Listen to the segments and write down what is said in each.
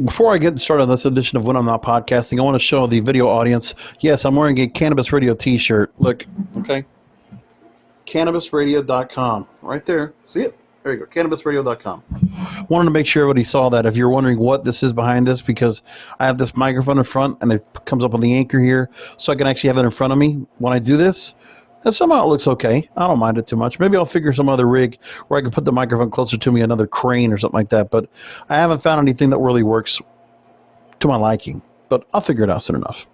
Before I get started on this edition of When I'm Not Podcasting, I want to show the video audience. Yes, I'm wearing a Cannabis Radio t-shirt. Look, okay. CannabisRadio.com. Right there. See it? There you go. CannabisRadio.com. Wanted to make sure everybody saw that. If you're wondering what this is behind this, because I have this microphone in front and it comes up on the anchor here, so I can actually have it in front of me when I do this. And somehow it looks okay. I don't mind it too much. Maybe I'll figure some other rig where I can put the microphone closer to me, another crane or something like that. But I haven't found anything that really works to my liking. But I'll figure it out soon enough.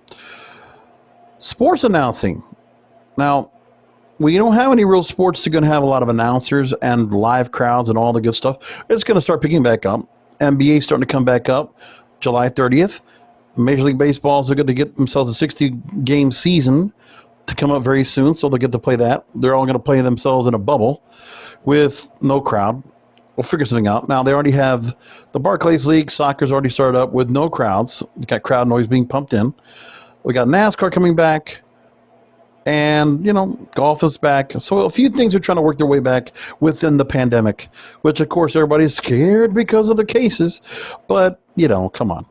Sports announcing. Now, we don't have any real sports that are going to have a lot of announcers and live crowds and all the good stuff. It's going to start picking back up. NBA starting to come back up July 30th. Major League Baseball is going to get themselves a 60-game season to come up very soon, so they'll get to play that. They're all going to play themselves in a bubble with no crowd. We'll figure something out. Now, they already have the Barclays League. Soccer's already started up with no crowds. They got crowd noise being pumped in. We got NASCAR coming back. And, golf is back. So a few things are trying to work their way back within the pandemic, which, of course, everybody's scared because of the cases. But, come on.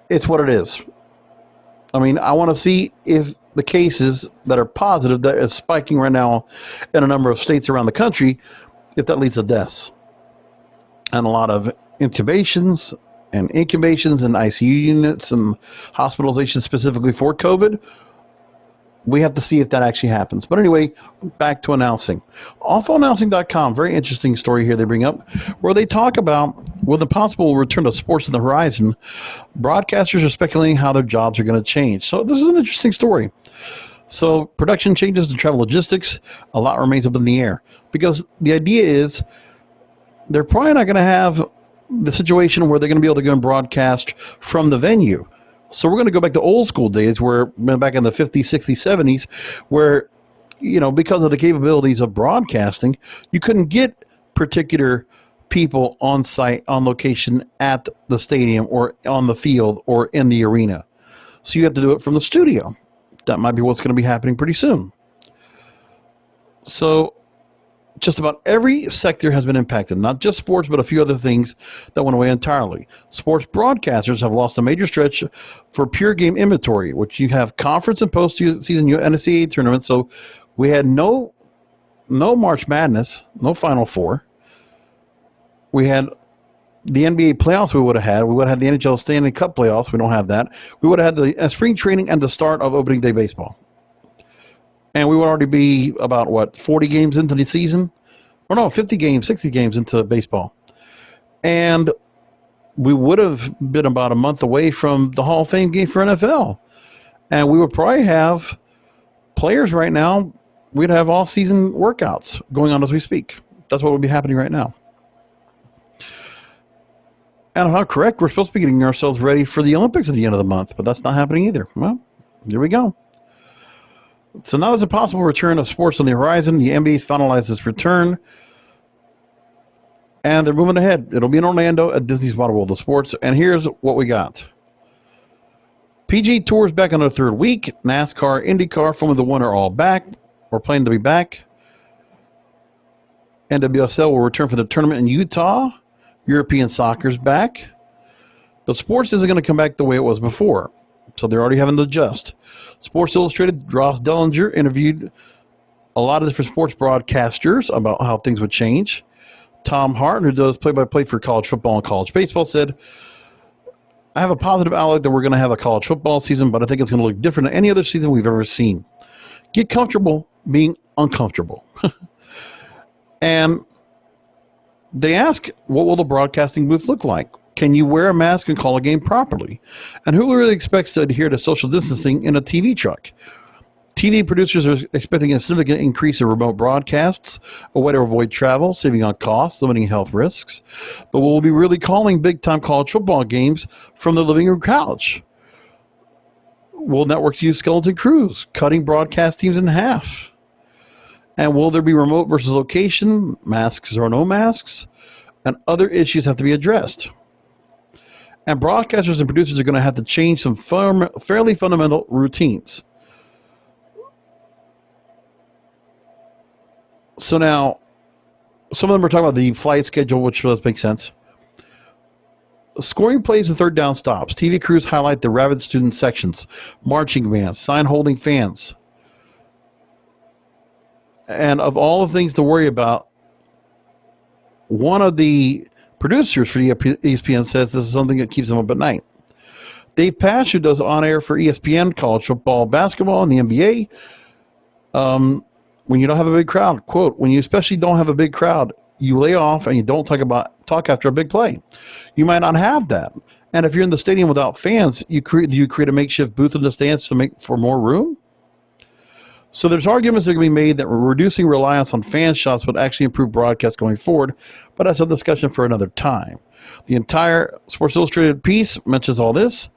It's what it is. I mean, I want to see if the cases that are positive, that is spiking right now in a number of states around the country, if that leads to deaths. And a lot of intubations and incubations and ICU units and hospitalizations specifically for COVID. We have to see if that actually happens. But anyway, back to announcing. AwfulAnnouncing.com, very interesting story here they bring up, where they talk about, with the possible return of sports on the horizon, broadcasters are speculating how their jobs are going to change. So this is an interesting story. So production changes and travel logistics, a lot remains up in the air. Because the idea is they're probably not going to have the situation where they're going to be able to go and broadcast from the venue. So we're going to go back to old school days where back in the 50s, 60s, 70s, where, because of the capabilities of broadcasting, you couldn't get particular people on site, on location at the stadium or on the field or in the arena. So you have to do it from the studio. That might be what's going to be happening pretty soon. So just about every sector has been impacted, not just sports, but a few other things that went away entirely. Sports broadcasters have lost a major stretch for pure game inventory, which you have conference and postseason NCAA tournaments. So we had no March Madness, no Final Four. We had the NBA playoffs we would have had. We would have had the NHL Stanley Cup playoffs. We don't have that. We would have had the spring training and the start of opening day baseball. And we would already be about, 40 games into the season? Or no, 50 games, 60 games into baseball. And we would have been about a month away from the Hall of Fame game for NFL. And we would probably have players right now, we'd have off-season workouts going on as we speak. That's what would be happening right now. And if I'm correct, we're supposed to be getting ourselves ready for the Olympics at the end of the month, but that's not happening either. Well, here we go. So now there's a possible return of sports on the horizon. The NBA's finalized this return, and they're moving ahead. It'll be in Orlando at Disney's Wide World of Sports. And here's what we got. PG Tour's back on their third week. NASCAR, IndyCar, Formula One are all back, or planning to be back. NWSL will return for the tournament in Utah. European soccer's back. But sports isn't going to come back the way it was before. So they're already having to adjust. Sports Illustrated, Ross Dellinger interviewed a lot of different sports broadcasters about how things would change. Tom Hart, who does play-by-play for college football and college baseball, said, I have a positive outlook that we're going to have a college football season, but I think it's going to look different than any other season we've ever seen. Get comfortable being uncomfortable. And they ask, what will the broadcasting booth look like? Can you wear a mask and call a game properly? And who really expects to adhere to social distancing in a TV truck? TV producers are expecting a significant increase in remote broadcasts, a way to avoid travel, saving on costs, limiting health risks. But we'll be really calling big-time college football games from the living room couch. Will networks use skeleton crews, cutting broadcast teams in half? And will there be remote versus location, masks or no masks? And other issues have to be addressed. And broadcasters and producers are going to have to change some fairly fundamental routines. So now, some of them are talking about the flight schedule, which does make sense. Scoring plays and third down stops. TV crews highlight the rabid student sections, marching bands, sign-holding fans. And of all the things to worry about, one of the producers for ESPN says this is something that keeps them up at night. Dave Pasch, who does on-air for ESPN, college football, basketball, and the NBA, when you don't have a big crowd, quote, when you especially don't have a big crowd, you lay off and you don't talk after a big play. You might not have that. And if you're in the stadium without fans, you create a makeshift booth in the stands to make for more room. So there's arguments that can be made that reducing reliance on fan shots would actually improve broadcast going forward, but that's a discussion for another time. The entire Sports Illustrated piece mentions all this,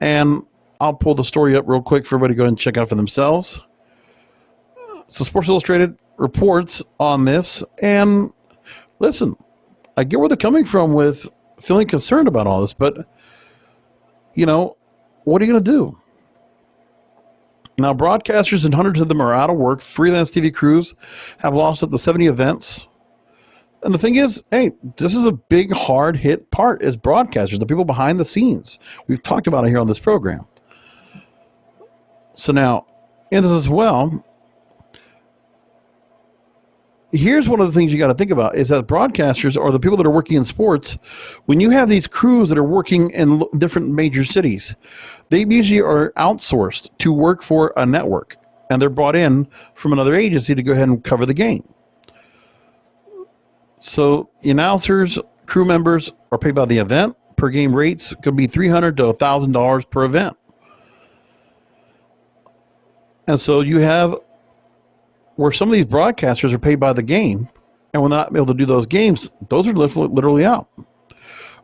and I'll pull the story up real quick for everybody to go and check out for themselves. So Sports Illustrated reports on this, and listen, I get where they're coming from with feeling concerned about all this, but, what are you going to do? Now, broadcasters, and hundreds of them are out of work. Freelance TV crews have lost up to 70 events. And the thing is, hey, this is a big, hard-hit part as broadcasters, the people behind the scenes. We've talked about it here on this program. So now, in this as well, here's one of the things you got to think about is that broadcasters are the people that are working in sports. When you have these crews that are working in different major cities, they usually are outsourced to work for a network, and they're brought in from another agency to go ahead and cover the game. So announcers, crew members are paid by the event. Per game rates could be $300 to $1,000 per event. And so you have where some of these broadcasters are paid by the game, and when they're not able to do those games, those are literally out.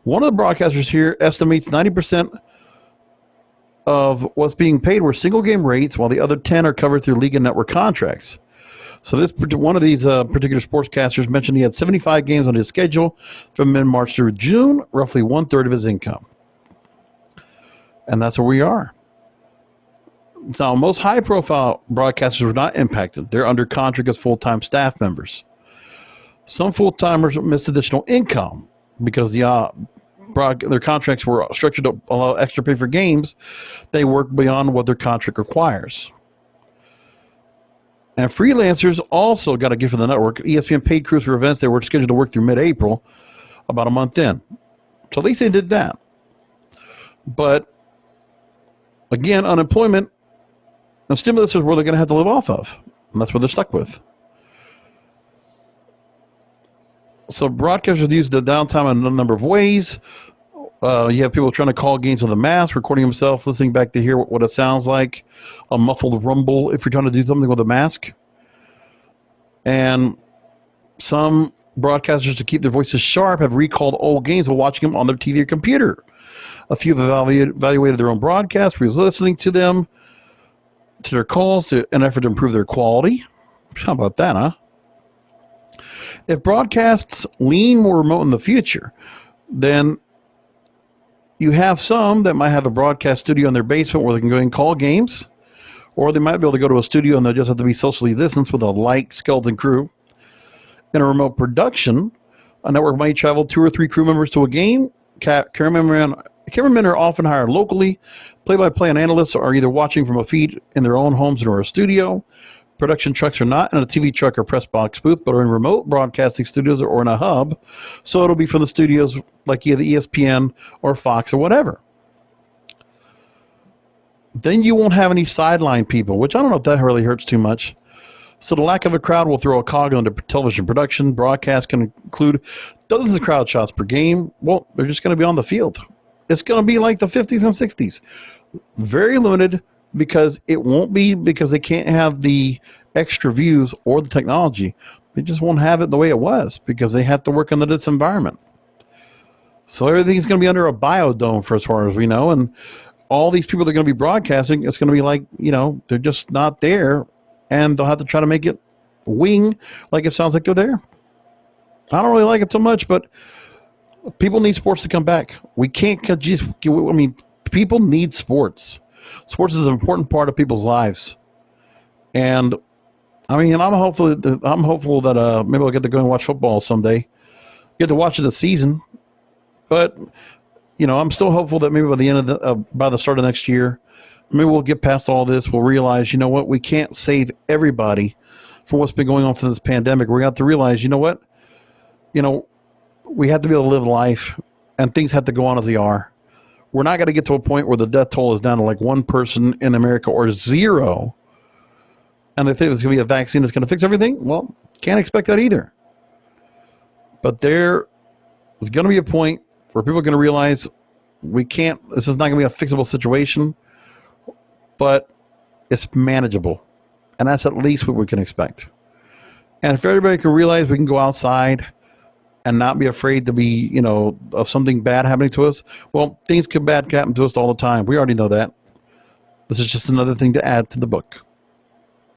One of the broadcasters here estimates 90% of what's being paid were single game rates, while the other 10 are covered through league and network contracts. So this one of these particular sportscasters mentioned he had 75 games on his schedule from mid-March through June, roughly 1/3 of his income. And that's where we are. Now, most high-profile broadcasters were not impacted. They're under contract as full-time staff members. Some full-timers missed additional income because their contracts were structured to allow extra pay for games. They work beyond what their contract requires. And freelancers also got a gift from the network. ESPN paid crews for events they were scheduled to work through mid-April, about a month in. So at least they did that. But, again, unemployment and stimulus is where they're going to have to live off of. And that's what they're stuck with. So broadcasters use the downtime in a number of ways. You have people trying to call games with a mask, recording himself, listening back to hear what it sounds like, a muffled rumble if you're trying to do something with a mask. And some broadcasters, to keep their voices sharp, have recalled old games while watching them on their TV or computer. A few have evaluated their own broadcasts, listening to them, to their calls, in an effort to improve their quality. How about that, huh? If broadcasts lean more remote in the future, then you have some that might have a broadcast studio in their basement where they can go and call games, or they might be able to go to a studio and they'll just have to be socially distanced with a light skeleton crew. In a remote production, a network might travel 2 or 3 crew members to a game. Cameramen are often hired locally. Play-by-play and analysts are either watching from a feed in their own homes or a studio. Production trucks are not in a TV truck or press box booth, but are in remote broadcasting studios or in a hub. So it'll be from the studios like either ESPN or Fox or whatever. Then you won't have any sideline people, which I don't know if that really hurts too much. So the lack of a crowd will throw a cog into television production. Broadcast can include dozens of crowd shots per game. Well, they're just going to be on the field. It's going to be like the 50s and 60s. Very limited, because it won't be because they can't have the extra views or the technology. They just won't have it the way it was because they have to work under this environment. So everything's going to be under a biodome for as far as we know. And all these people that are going to be broadcasting, it's going to be like, they're just not there. And they'll have to try to make it wing like it sounds like they're there. I don't really like it so much, but people need sports to come back. We can't people need sports. Sports is an important part of people's lives. And I'm hopeful that maybe I'll get to go and watch football someday. Get to watch it this season. But I'm still hopeful that maybe by the end of by the start of next year, maybe we'll get past all this. We'll realize, you know what, we can't save everybody for what's been going on through this pandemic. We have to realize, you know what, we have to be able to live life, and things have to go on as they are. We're not going to get to a point where the death toll is down to like one person in America or zero, and they think there's going to be a vaccine that's going to fix everything. Well, can't expect that either. But there is going to be a point where people are going to realize this is not going to be a fixable situation, but it's manageable. And that's at least what we can expect. And if everybody can realize we can go outside and not be afraid to be, of something bad happening to us, well, things bad can happen to us all the time. We already know that. This is just another thing to add to the book.